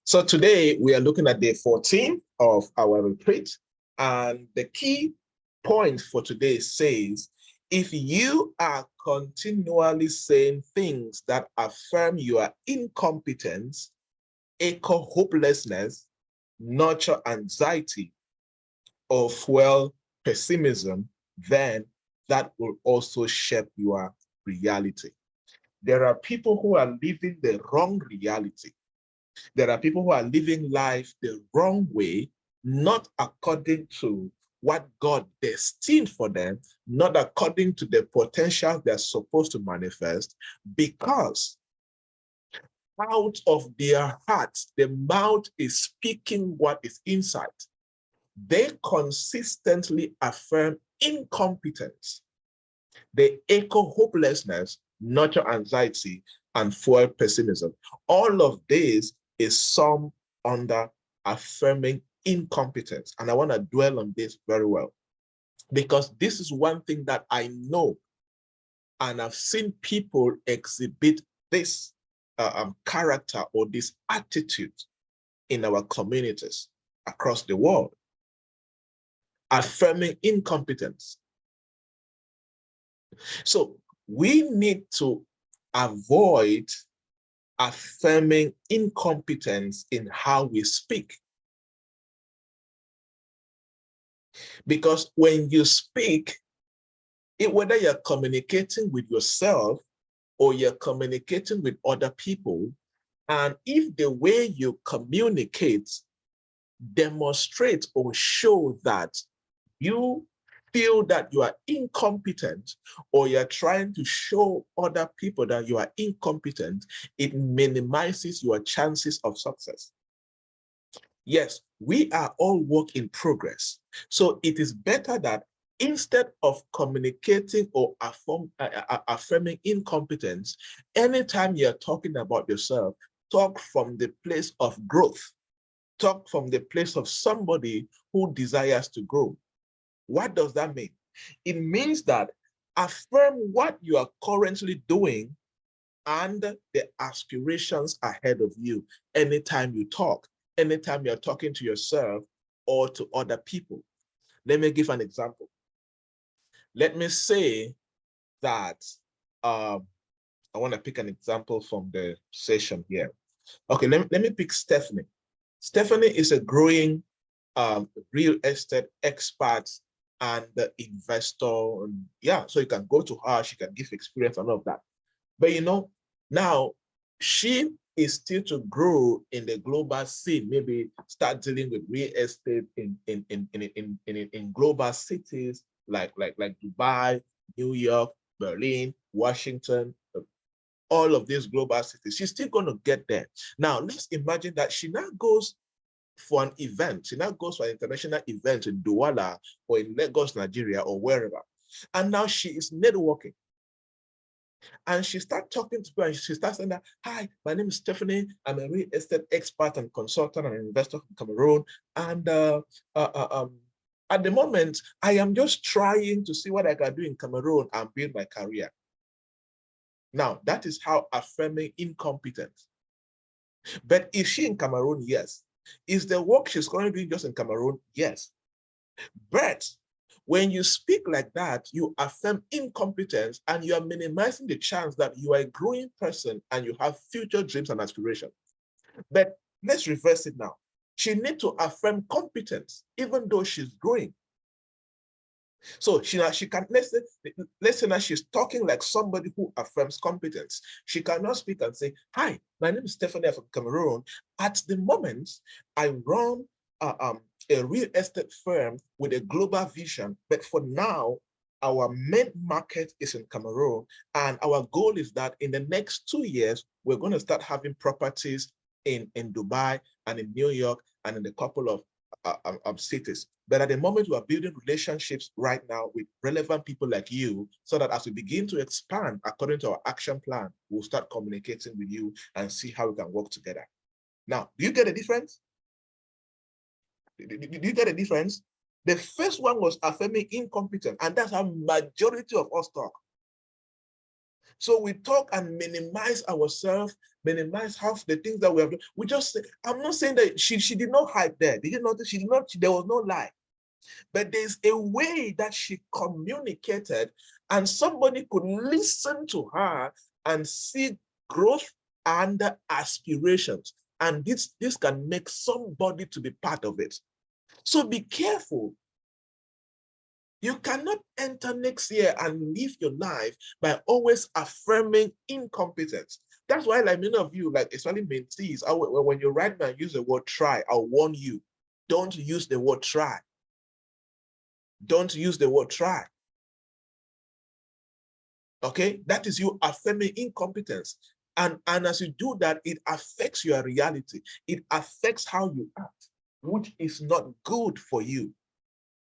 So today we are looking at day 14 of our retreat. And the key point for today says, if you are continually saying things that affirm your incompetence, echo hopelessness, nurture anxiety, or fuel pessimism, then that will also shape your reality. There are people who are living the wrong reality. There are people who are living life the wrong way, not according to what God destined for them, not according to the potential they're supposed to manifest, because out of their hearts, the mouth is speaking what is inside. They consistently affirm incompetence. They echo hopelessness, nurture anxiety, and fuel pessimism. All of this is summed under affirming incompetence. And I want to dwell on this very well, because this is one thing that I know, and I've seen people exhibit this character or this attitude in our communities across the world. Affirming incompetence. So we need to avoid affirming incompetence in how we speak. Because when you speak, whether you're communicating with yourself or you're communicating with other people, and if the way you communicate demonstrate or show that you feel that you are incompetent, or you're trying to show other people that you are incompetent, it minimizes your chances of success. Yes, we are all work in progress. So it is better that instead of communicating or affirming incompetence, anytime you're talking about yourself, talk from the place of growth. Talk from the place of somebody who desires to grow. What does that mean? It means that affirm what you are currently doing and the aspirations ahead of you anytime you talk, anytime you're talking to yourself or to other people. Let me give an example. Let me say that I want to pick an example from the session here. Okay, let me pick Stephanie. Stephanie is a growing real estate expert and investor. And yeah, so you can go to her, she can give experience and all of that. But you know, now she is still to grow in the global scene, maybe start dealing with real estate in global cities like Dubai, New York, Berlin, Washington, all of these global cities. She's still going to get there. Now, let's imagine that she now goes for an event. She now goes for an international event in Douala or in Lagos, Nigeria, or wherever. And now she is networking. And she starts talking to people and she starts saying that, hi, my name is Stephanie. I'm a real estate expert and consultant and an investor from Cameroon. And at the moment, I am just trying to see what I can do in Cameroon and build my career. Now, that is how affirming incompetence. But is she in Cameroon? Yes. Is the work she's currently doing just in Cameroon? Yes. But when you speak like that, you affirm incompetence and you are minimizing the chance that you are a growing person and you have future dreams and aspirations. But let's reverse it now. She needs to affirm competence, even though she's growing. So she can, let's say now she's talking like somebody who affirms competence. She cannot speak and say, hi, my name is Stephanie from Cameroon. At the moment, I run a real estate firm with a global vision, but for now, our main market is in Cameroon, and our goal is that in the next 2 years, we're going to start having properties in Dubai and in New York and in a couple of cities. But at the moment, we are building relationships right now with relevant people like you, so that as we begin to expand according to our action plan, we'll start communicating with you and see how we can work together. Now, do you get a difference? Do you get a difference? The first one was affirming incompetence, and that's how majority of us talk. So we talk and minimize ourselves, minimize half the things that we have done. We just say, I'm not saying that she did not hide there. Did you notice? She did not, there was no lie. But there's a way that she communicated, and somebody could listen to her and see growth and aspirations. And this can make somebody to be part of it. So be careful. You cannot enter next year and live your life by always affirming incompetence. That's why, like many of you, like especially mentees, when you write and use the word try, I'll warn you, don't use the word try. Don't use the word try. Okay, that is you affirming incompetence. And as you do that, it affects your reality. It affects how you act, which is not good for you.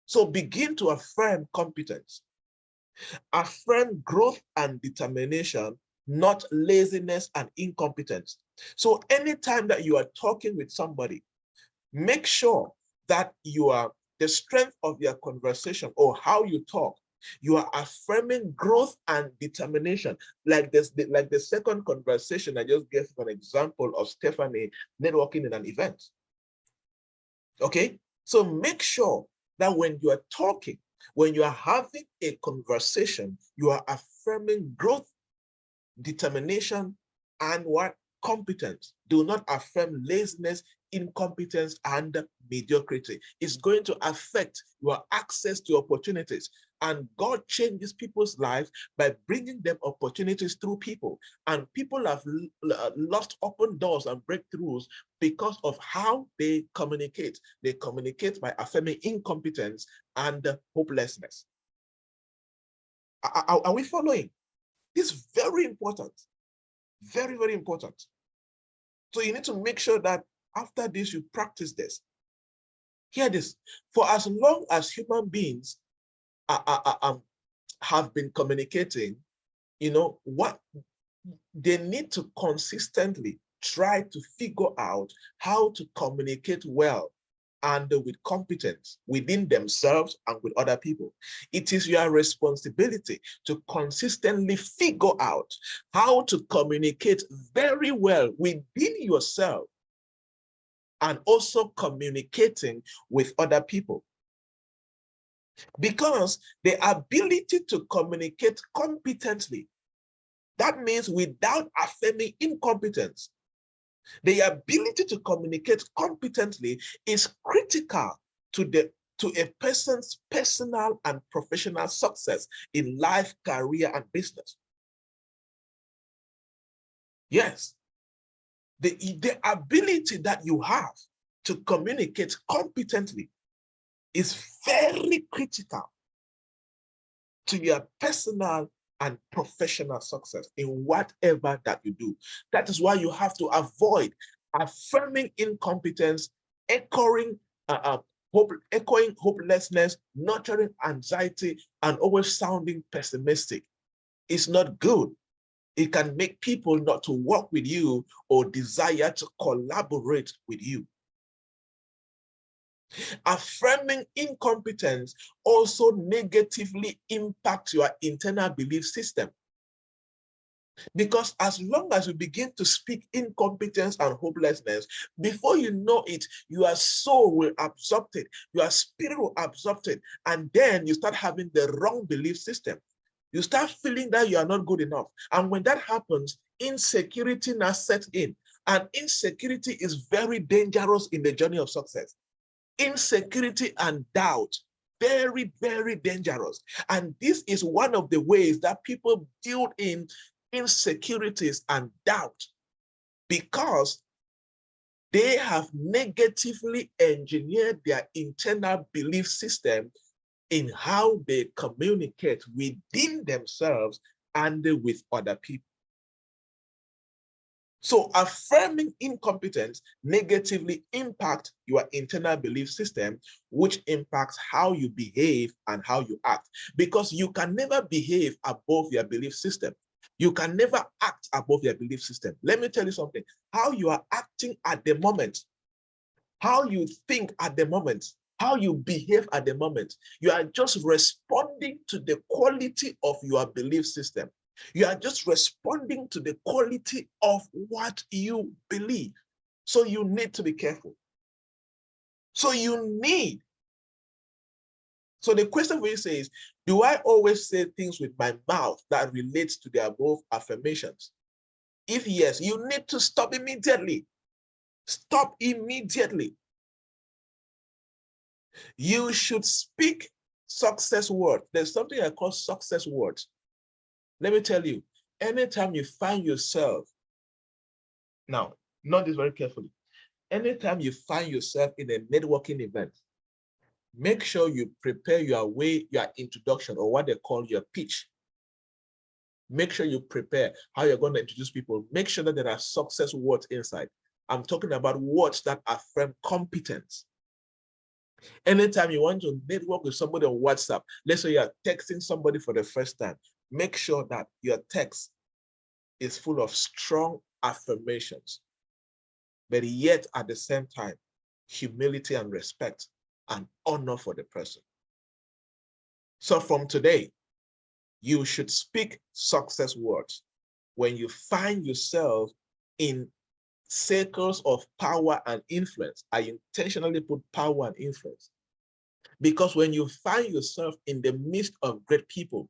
So begin to affirm competence. Affirm growth and determination, not laziness and incompetence. So anytime that you are talking with somebody, make sure that you are the strength of your conversation or how you talk, you are affirming growth and determination. Like this, like the second conversation I just gave an example of Stephanie networking in an event. Okay, so make sure that when you are talking, when you are having a conversation, you are affirming growth, determination, and what? Competence. Do not affirm laziness, incompetence, and mediocrity. It's going to affect your access to opportunities. And God changes people's lives by bringing them opportunities through people. And people have lost open doors and breakthroughs because of how they communicate. They communicate by affirming incompetence and hopelessness. Are we following? This is very important. Very, very important. So you need to make sure that after this, you practice this. Hear this. For as long as human beings have been communicating, you know, what they need to consistently try to figure out how to communicate well and with competence within themselves and with other people. It is your responsibility to consistently figure out how to communicate very well within yourself and also communicating with other people. Because the ability to communicate competently, that means without affirming incompetence, the ability to communicate competently is critical to a person's personal and professional success in life, career, and business. Yes, the ability that you have to communicate competently is very critical to your personal and professional success in whatever that you do. That is why you have to avoid affirming incompetence, echoing hopelessness, nurturing anxiety, and always sounding pessimistic. It's not good. It can make people not to work with you or desire to collaborate with you. Affirming incompetence also negatively impacts your internal belief system. Because as long as you begin to speak incompetence and hopelessness, before you know it, your soul will absorb it, your spirit will absorb it, and then you start having the wrong belief system. You start feeling that you are not good enough. And when that happens, insecurity now sets in. And insecurity is very dangerous in the journey of success. Insecurity and doubt, very, very dangerous. And this is one of the ways that people build in insecurities and doubt, because they have negatively engineered their internal belief system in how they communicate within themselves and with other people. So affirming incompetence negatively impacts your internal belief system, which impacts how you behave and how you act, because you can never behave above your belief system. You can never act above your belief system. Let me tell you something. How you are acting at the moment, how you think at the moment, how you behave at the moment, you are just responding to the quality of your belief system. You are just responding to the quality of what you believe. So you need to be careful. So the question for you says, do I always say things with my mouth that relates to the above affirmations? If yes, you need to stop immediately. Stop immediately. You should speak success words. There's something I call success words. Let me tell you, anytime you find yourself, now, note this very carefully. Anytime you find yourself in a networking event, make sure you prepare your introduction, or what they call your pitch. Make sure you prepare how you're going to introduce people. Make sure that there are success words inside. I'm talking about words that affirm competence. Anytime you want to network with somebody on WhatsApp, let's say you're texting somebody for the first time, make sure that your text is full of strong affirmations, but yet at the same time, humility and respect and honor for the person. So from today, you should speak success words when you find yourself in circles of power and influence. I intentionally put power and influence because when you find yourself in the midst of great people,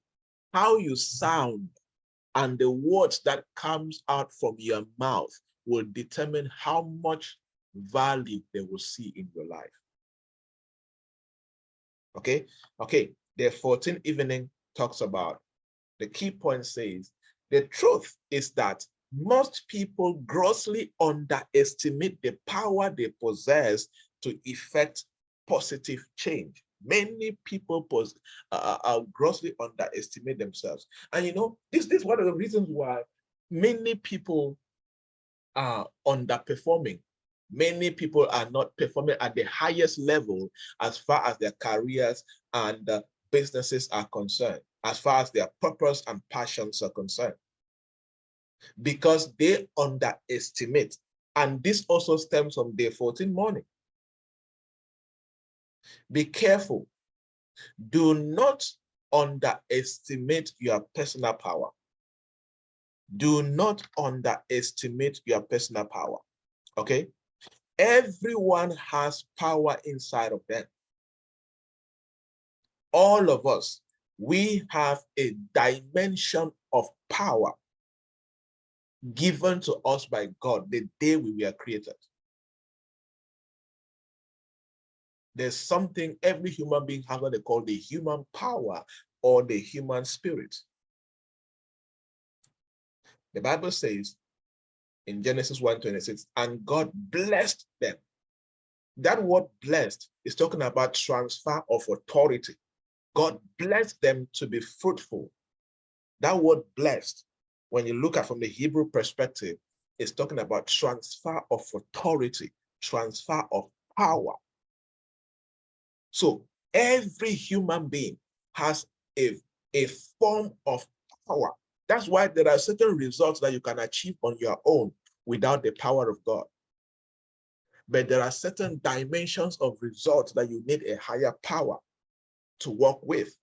how you sound and the words that comes out from your mouth will determine how much value they will see in your life. Okay. The 14th evening talks about, the key point says, the truth is that most people grossly underestimate the power they possess to effect positive change. Many people grossly underestimate themselves. And this is one of the reasons why many people are underperforming. Many people are not performing at the highest level as far as their careers and businesses are concerned, as far as their purpose and passions are concerned, because they underestimate. And this also stems from day 14 morning. Be careful. Do not underestimate your personal power. Do not underestimate your personal power. Okay? Everyone has power inside of them. All of us, we have a dimension of power given to us by God the day we were created. There's something every human being has, what they call the human power or the human spirit. The Bible says in Genesis 1:26, and God blessed them. That word blessed is talking about transfer of authority. God blessed them to be fruitful. That word blessed, when you look at from the Hebrew perspective, is talking about transfer of authority, transfer of power. So every human being has a form of power. That's why there are certain results that you can achieve on your own without the power of God. But there are certain dimensions of results that you need a higher power to work with.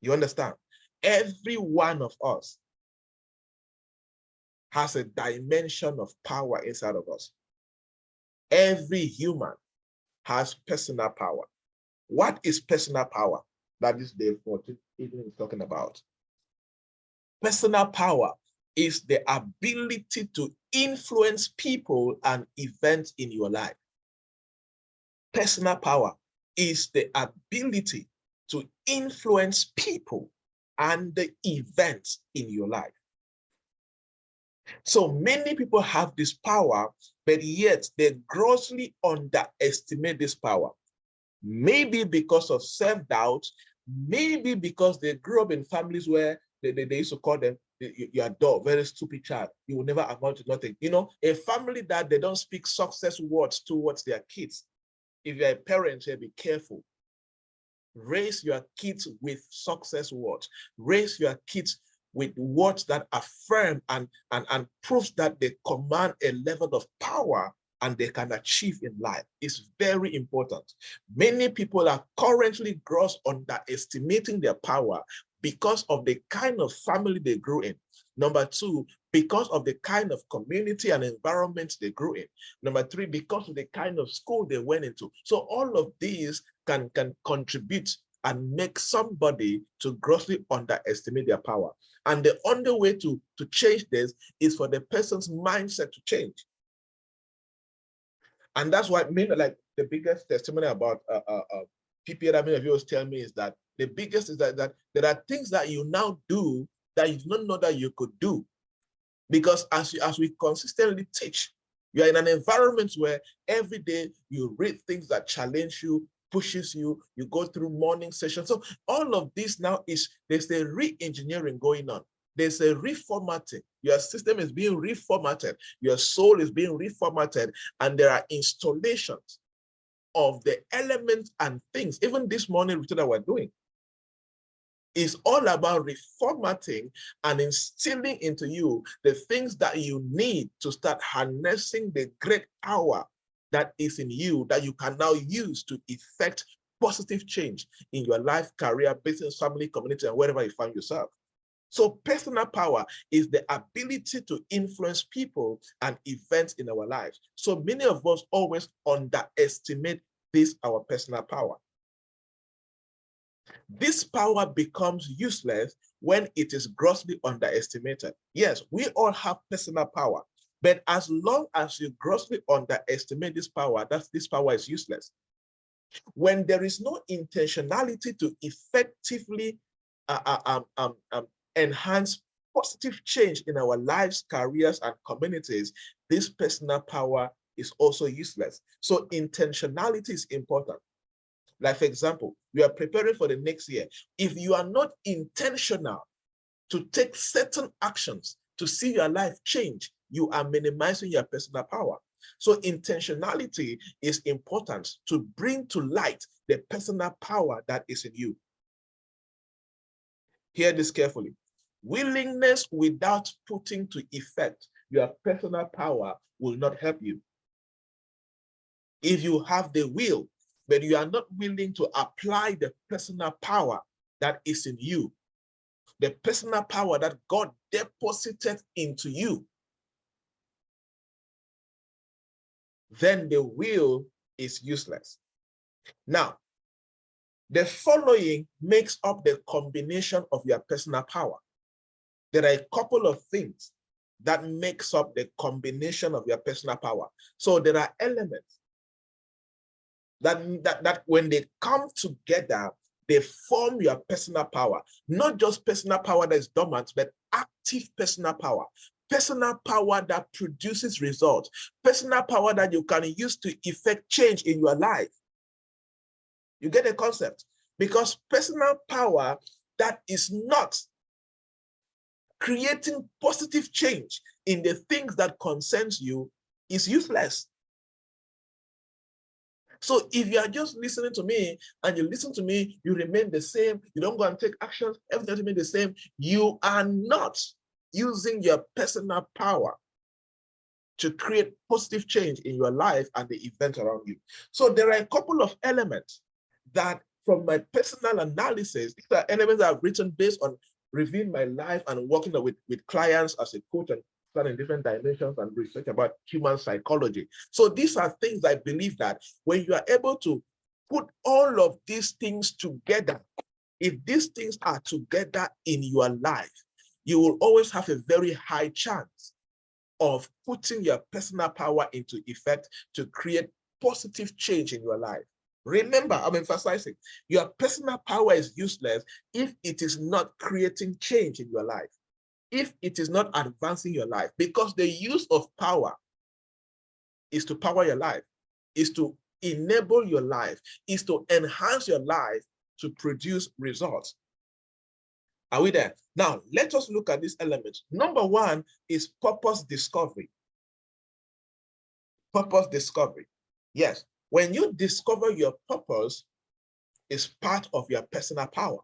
You understand? Every one of us has a dimension of power inside of us. Every human has personal power. What is personal power? That is the 14th evening talking about. Personal power is the ability to influence people and events in your life. Personal power is the ability to influence people and the events in your life. So many people have this power, but yet they grossly underestimate this power. Maybe because of self-doubt, maybe because they grew up in families where they used to call them, you're dull, very stupid child. You will never amount to nothing. A family that they don't speak success words towards their kids. If you're a parent here, be careful. Raise your kids with success words. Raise your kids with words that affirm and proves that they command a level of power and they can achieve in life. It's very important. Many people are currently gross underestimating their power because of the kind of family they grew in. Number two, because of the kind of community and environment they grew in. Number three, because of the kind of school they went into. So all of these can contribute and make somebody to grossly underestimate their power. And the only way to change this is for the person's mindset to change. And that's why, like the biggest testimony about PPA that many of you always tell me is that the biggest is that there are things that you now do that you did not know that you could do. Because as we consistently teach, you are in an environment where every day you read things that challenge you, pushes you, you go through morning sessions. So all of this now there's a re-engineering going on. There's a reformatting. Your system is being reformatted. Your soul is being reformatted. And there are installations of the elements and things. Even this morning routine that we're doing is all about reformatting and instilling into you the things that you need to start harnessing the great power that is in you that you can now use to effect positive change in your life, career, business, family, community, and wherever you find yourself. So personal power is the ability to influence people and events in our lives. So many of us always underestimate this, our personal power. This power becomes useless when it is grossly underestimated. Yes, we all have personal power, but as long as you grossly underestimate this power, this power is useless. When there is no intentionality to effectively enhance positive change in our lives, careers, and communities, this personal power is also useless. So intentionality is important. Like, for example, we are preparing for the next year. If you are not intentional to take certain actions to see your life change, you are minimizing your personal power. So intentionality is important to bring to light the personal power that is in you. Hear this carefully. Willingness without putting to effect your personal power will not help you. If you have the will, but you are not willing to apply the personal power that is in you, the personal power that God deposited into you, then the will is useless. Now, the following makes up the combination of your personal power. There are a couple of things that makes up the combination of your personal power. So there are elements that when they come together, they form your personal power. Not just personal power that is dormant, but active personal power. Personal power that produces results. Personal power that you can use to effect change in your life. You get the concept? Because personal power that is not creating positive change in the things that concerns you is useless. So if you are just listening to me and you listen to me, you remain the same, you don't go and take actions, everything remains the same, you are not using your personal power to create positive change in your life and the event around you. So there are a couple of elements that from my personal analysis, these are elements that I've written based on reviewing my life and working with clients as a coach and in different dimensions and research about human psychology. So these are things I believe that when you are able to put all of these things together, if these things are together in your life, you will always have a very high chance of putting your personal power into effect to create positive change in your life. Remember, I'm emphasizing, your personal power is useless if it is not creating change in your life, if it is not advancing your life, because the use of power is to power your life, is to enable your life, is to enhance your life to produce results. Are we there? Now, let us look at these elements. Number one is purpose discovery. Purpose discovery. Yes, when you discover your purpose, is part of your personal power.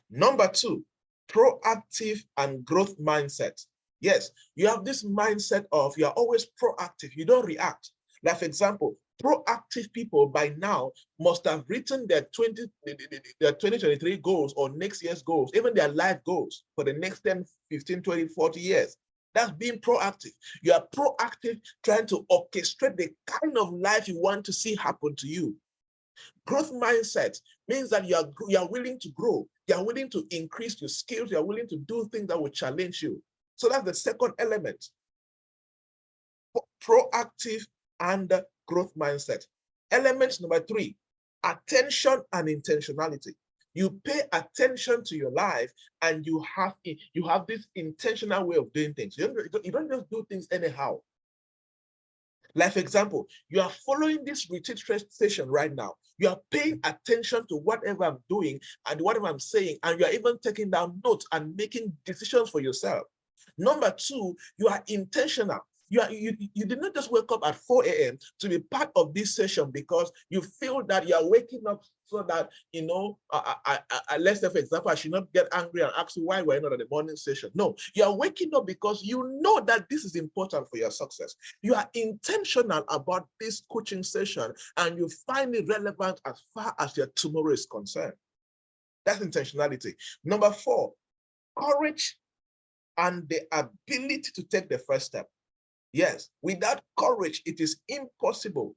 Number two, proactive and growth mindset. Yes, you have this mindset of you're always proactive. You don't react. Like, for example, Proactive people by now must have written their 2023 goals or next year's goals, even their life goals for the next 10, 15, 20, 40 years. That's being proactive. You are proactive, trying to orchestrate the kind of life you want to see happen to you. Growth mindset means that you are willing to grow. You are willing to increase your skills. You are willing to do things that will challenge you. So that's the second element. Proactive and growth mindset. Element number 3, attention and intentionality. You pay attention to your life and you have this intentional way of doing things. You don't just do things anyhow. Like, for example, you are following this retreat session right now. You are paying attention to whatever I'm doing and whatever I'm saying, and you are even taking down notes and making decisions for yourself. Number 2, you are intentional. You did not just wake up at 4 a.m. to be part of this session because you feel that you are waking up so that, let's say, for example, I should not get angry and ask you why we're not at the morning session. No, you are waking up because you know that this is important for your success. You are intentional about this coaching session and you find it relevant as far as your tomorrow is concerned. That's intentionality. Number 4, courage and the ability to take the first step. Yes, without courage, it is impossible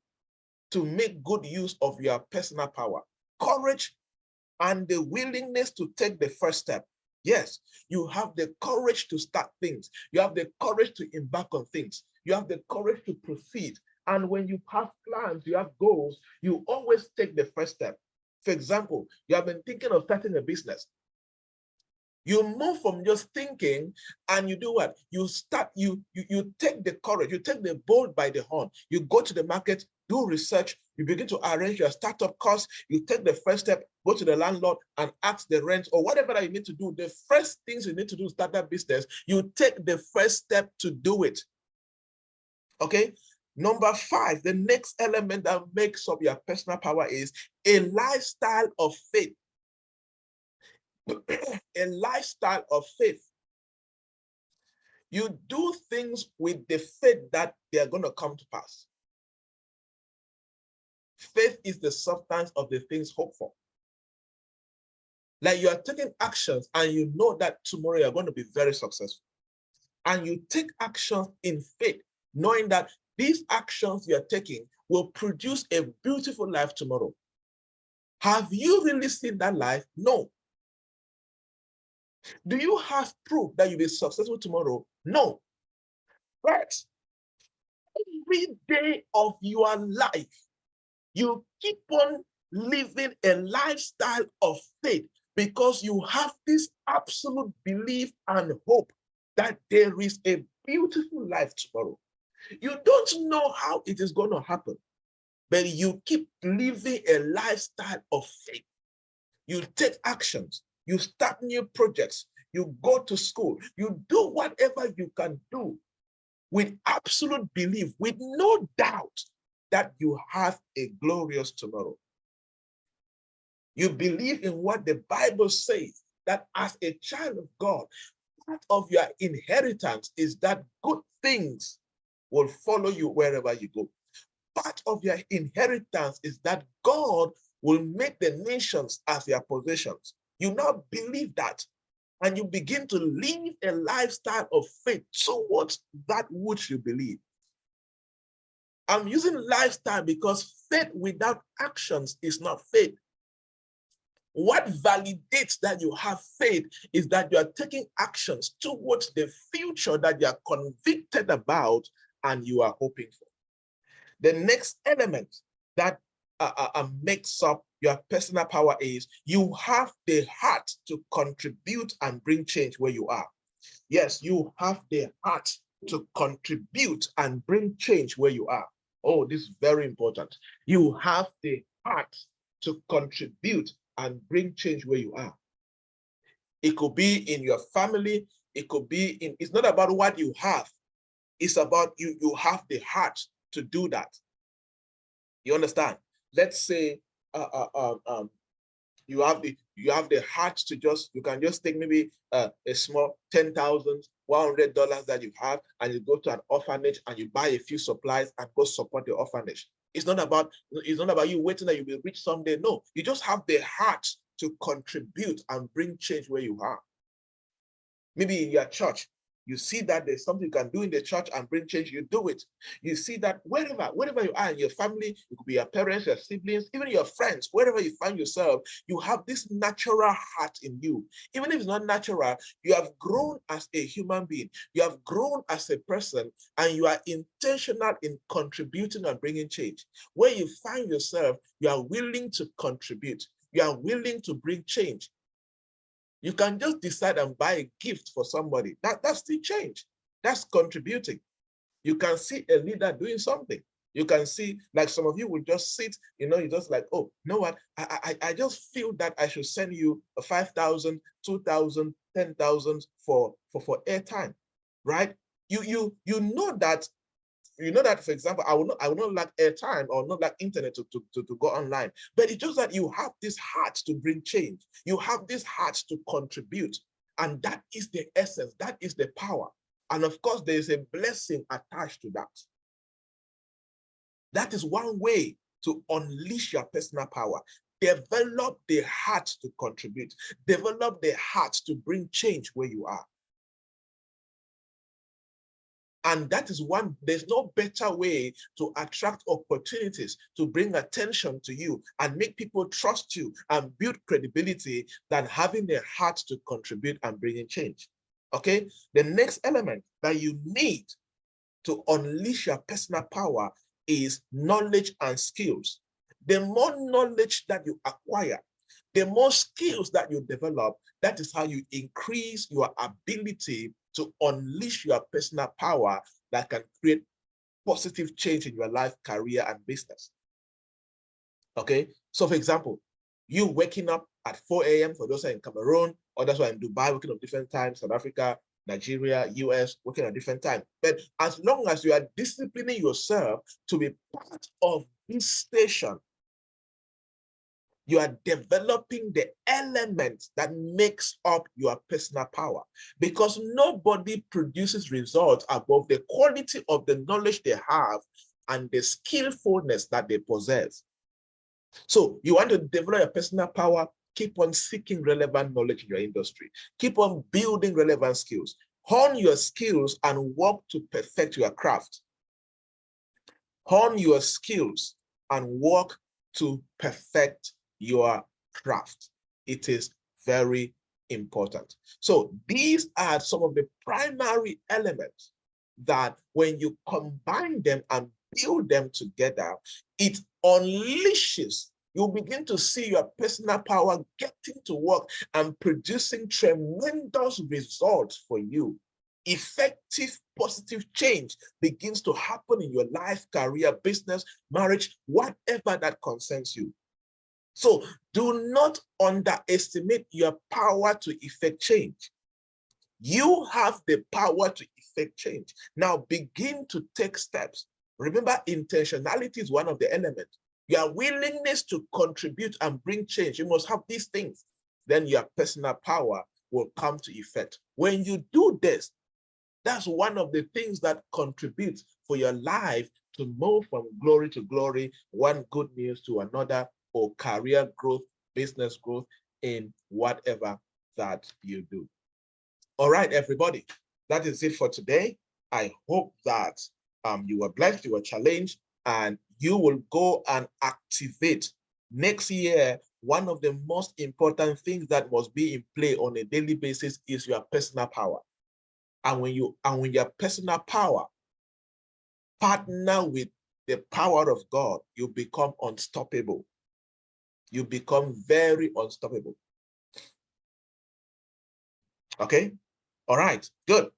to make good use of your personal power. Courage and the willingness to take the first step. Yes, you have the courage to start things. You have the courage to embark on things. You have the courage to proceed. And when you have plans, you have goals, you always take the first step. For example, you have been thinking of starting a business. You move from just thinking and you do what? You take the courage, you take the bull by the horn. You go to the market, do research, you begin to arrange your startup costs, you take the first step, go to the landlord and ask the rent or whatever that you need to do. The first things you need to do to start that business, you take the first step to do it. Okay? Number 5, the next element that makes up your personal power is a lifestyle of faith. A lifestyle of faith. You do things with the faith that they are going to come to pass. Faith is the substance of the things hoped for. Like you are taking actions and you know that tomorrow you're going to be very successful. And you take actions in faith, knowing that these actions you're taking will produce a beautiful life tomorrow. Have you really seen that life? No. Do you have proof that you'll be successful tomorrow? No. But every day of your life, you keep on living a lifestyle of faith because you have this absolute belief and hope that there is a beautiful life tomorrow. You don't know how it is going to happen, but you keep living a lifestyle of faith. You take actions, you start new projects, you go to school, you do whatever you can do with absolute belief, with no doubt that you have a glorious tomorrow. You believe in what the Bible says, that as a child of God, part of your inheritance is that good things will follow you wherever you go. Part of your inheritance is that God will make the nations as your possessions. You now believe that, and you begin to live a lifestyle of faith towards that which you believe. I'm using lifestyle because faith without actions is not faith. What validates that you have faith is that you are taking actions towards the future that you are convicted about and you are hoping for. The next element that makes up your personal power is you have the heart to contribute and bring change where you are. Yes, you have the heart to contribute and bring change where you are. Oh, this is very important. You have the heart to contribute and bring change where you are. It could be in your family. It could be in, it's not about what you have. It's about you have the heart to do that. You understand? Let's say you have the heart to you can just take maybe a small $10,000, $100 that you have, and you go to an orphanage and you buy a few supplies and go support the orphanage. It's not about you waiting that you will reach someday. No, you just have the heart to contribute and bring change where you are. Maybe in your church, you see that there's something you can do in the church and bring change, you do it. You see that wherever you are in your family, it could be your parents, your siblings, even your friends, wherever you find yourself, you have this natural heart in you. Even if it's not natural, you have grown as a human being. You have grown as a person, and you are intentional in contributing and bringing change. Where you find yourself, you are willing to contribute. You are willing to bring change. You can just decide and buy a gift for somebody. That's the change. That's contributing. You can see a leader doing something. You can see, like some of you will just sit, you're just like, oh, you know what? I just feel that I should send you a 5,000, 2,000, 10,000 for airtime, right? You know that. For example, I will not lack airtime or not lack internet to go online. But it's just that you have this heart to bring change. You have this heart to contribute. And that is the essence. That is the power. And of course, there is a blessing attached to that. That is one way to unleash your personal power. Develop the heart to contribute. Develop the heart to bring change where you are. And that is there's no better way to attract opportunities, to bring attention to you and make people trust you and build credibility than having the heart to contribute and bringing change. Okay? The next element that you need to unleash your personal power is knowledge and skills. The more knowledge that you acquire, the more skills that you develop, that is how you increase your ability to unleash your personal power that can create positive change in your life, career, and business. Okay? So for example, you waking up at 4 a.m. for those who are in Cameroon, or that's why in Dubai, working at different times, South Africa, Nigeria, US, working at different times. But as long as you are disciplining yourself to be part of this station, you are developing the elements that makes up your personal power, because nobody produces results above the quality of the knowledge they have and the skillfulness that they possess. So you want to develop your personal power, keep on seeking relevant knowledge in your industry. Keep on building relevant skills. Hone your skills and work to perfect your craft. Hone your skills and work to perfect your craft. It is very important. So these are some of the primary elements that when you combine them and build them together, it unleashes. You begin to see your personal power getting to work and producing tremendous results for you. Effective, positive change begins to happen in your life, career, business, marriage, whatever that concerns you. So do not underestimate your power to effect change. You have the power to effect change. Now begin to take steps. Remember, intentionality is one of the elements. Your willingness to contribute and bring change. You must have these things. Then your personal power will come to effect. When you do this, that's one of the things that contributes for your life to move from glory to glory, one good news to another, or career growth, business growth in whatever that you do. All right, everybody, that is it for today. I hope that you were blessed, you were challenged, and you will go and activate. Next year, one of the most important things that must be in play on a daily basis is your personal power. And when your personal power partner with the power of God, you become unstoppable. You become very unstoppable. Okay? All right, good.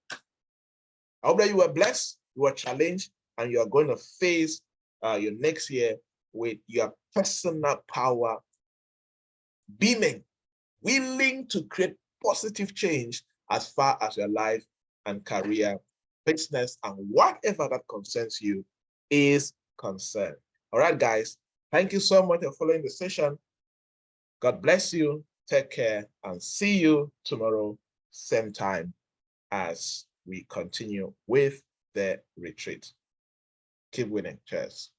I hope that you were blessed, you were challenged, and you are going to face your next year with your personal power beaming, willing to create positive change as far as your life and career, business, and whatever that concerns you is concerned. All right, guys. Thank you so much for following the session. God bless you. Take care and see you tomorrow, same time, as we continue with the retreat. Keep winning. Cheers.